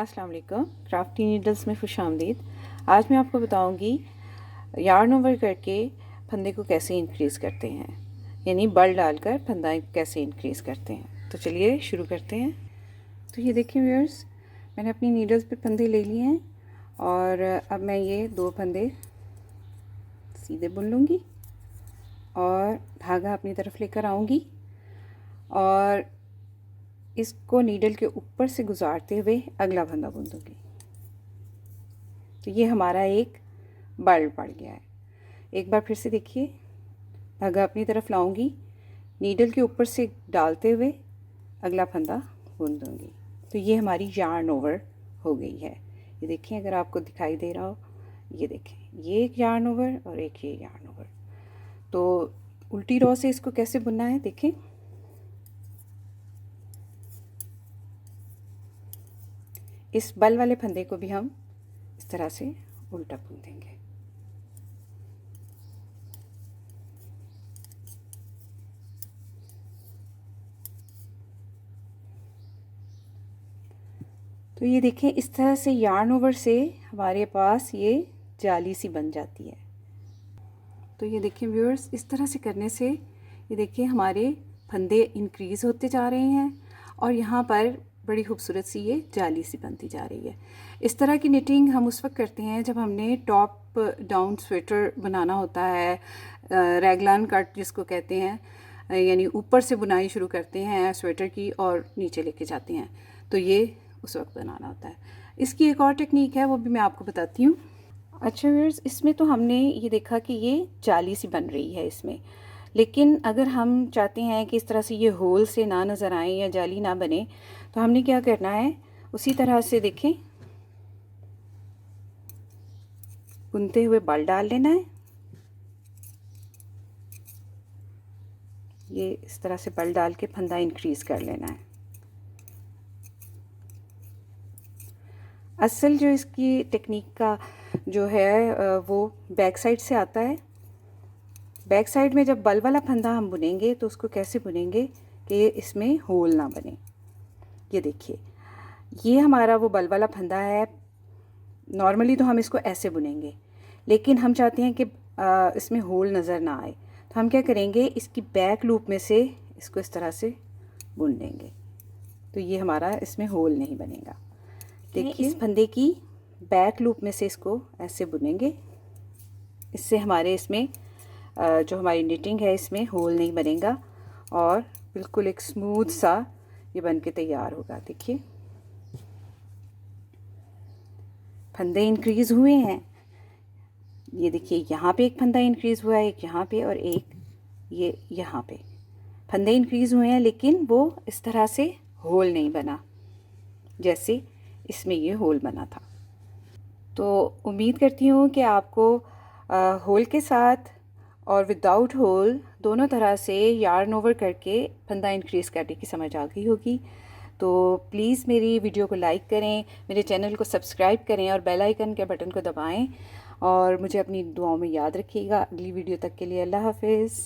अस्सलाम वालेकुम। Crafty needles में खुशामदीद। आज मैं आपको बताऊंगी यार्न ओवर करके फंदे को कैसे इंक्रीज़ करते हैं, यानी बल डालकर फंदा कैसे इंक्रीज़ करते हैं। तो चलिए शुरू करते हैं। तो ये देखिए व्यूअर्स, मैंने अपनी नीडल्स पे फंदे ले लिए हैं और अब मैं ये 2 फंदे सीधे बुन लूँगी और धागा अपनी तरफ लेकर आऊँगी और इसको नीडल के ऊपर से गुजारते हुए अगला फंदा बुन दूँगी। तो ये हमारा एक बल पड़ गया है। एक बार फिर से देखिए, धागा अपनी तरफ लाऊंगी, नीडल के ऊपर से डालते हुए अगला फंदा बुन दूँगी। तो ये हमारी यार्न ओवर हो गई है। ये देखें, अगर आपको दिखाई दे रहा हो, ये देखें, ये एक यार्न ओवर और एक ये यार्न ओवर। तो उल्टी रो से इसको कैसे बुनना है देखें। इस बल वाले फंदे को भी हम इस तरह से उल्टा बुन देंगे। तो ये देखें, इस तरह से यार्न ओवर से हमारे पास ये जाली सी बन जाती है। तो ये देखें व्यूअर्स, इस तरह से करने से ये देखिए हमारे फंदे इंक्रीज़ होते जा रहे हैं और यहाँ पर बड़ी खूबसूरत सी ये जाली सी बनती जा रही है। इस तरह की निटिंग हम उस वक्त करते हैं जब हमने टॉप डाउन स्वेटर बनाना होता है, रैगलान कट जिसको कहते हैं, यानी ऊपर से बुनाई शुरू करते हैं स्वेटर की और नीचे लेके जाते हैं। तो ये उस वक्त बनाना होता है। इसकी एक और टेक्निक है, वो भी मैं आपको बताती हूँ। अच्छा व्यूअर्स, इसमें तो हमने ये देखा कि ये जाली सी बन रही है इसमें, लेकिन अगर हम चाहते हैं कि इस तरह से ये होल से ना नज़र आए या जाली ना बने, तो हमने क्या करना है, उसी तरह से देखें, बुनते हुए बल डाल लेना है। ये इस तरह से बल डाल के फंदा इंक्रीज़ कर लेना है। असल जो इसकी टेक्निक का जो है वो बैक साइड से आता है। बैक साइड में जब बल वाला फंदा हम बुनेंगे तो उसको कैसे बुनेंगे कि इसमें होल ना बने। ये देखिए, ये हमारा वो बल वाला फंदा है। नॉर्मली तो हम इसको ऐसे बुनेंगे, लेकिन हम चाहते हैं कि इसमें होल नज़र ना आए, तो हम क्या करेंगे, इसकी बैक लूप में से इसको इस तरह से बुन लेंगे। तो ये हमारा इसमें होल नहीं बनेगा। देखिए, इस फंदे की बैक लूप में से इसको ऐसे बुनेंगे। इससे हमारे इसमें जो हमारी निटिंग है इसमें होल नहीं बनेगा और बिल्कुल एक स्मूथ सा ये बन के तैयार होगा। देखिए, फंदे इंक्रीज़ हुए हैं। ये देखिए, यहाँ पे एक फंदा इंक्रीज़ हुआ है, एक यहाँ पे और एक ये यहाँ पे। फंदे इंक्रीज़ हुए हैं, लेकिन वो इस तरह से होल नहीं बना जैसे इसमें ये होल बना था। तो उम्मीद करती हूँ कि आपको होल के साथ और विदाउट होल दोनों तरह से यार्न ओवर करके फंदा इंक्रीज़ करने की समझ आ गई होगी। तो प्लीज़ मेरी वीडियो को लाइक करें, मेरे चैनल को सब्सक्राइब करें और बेल आइकन के बटन को दबाएं और मुझे अपनी दुआओं में याद रखिएगा। अगली वीडियो तक के लिए अल्लाह हाफिज़।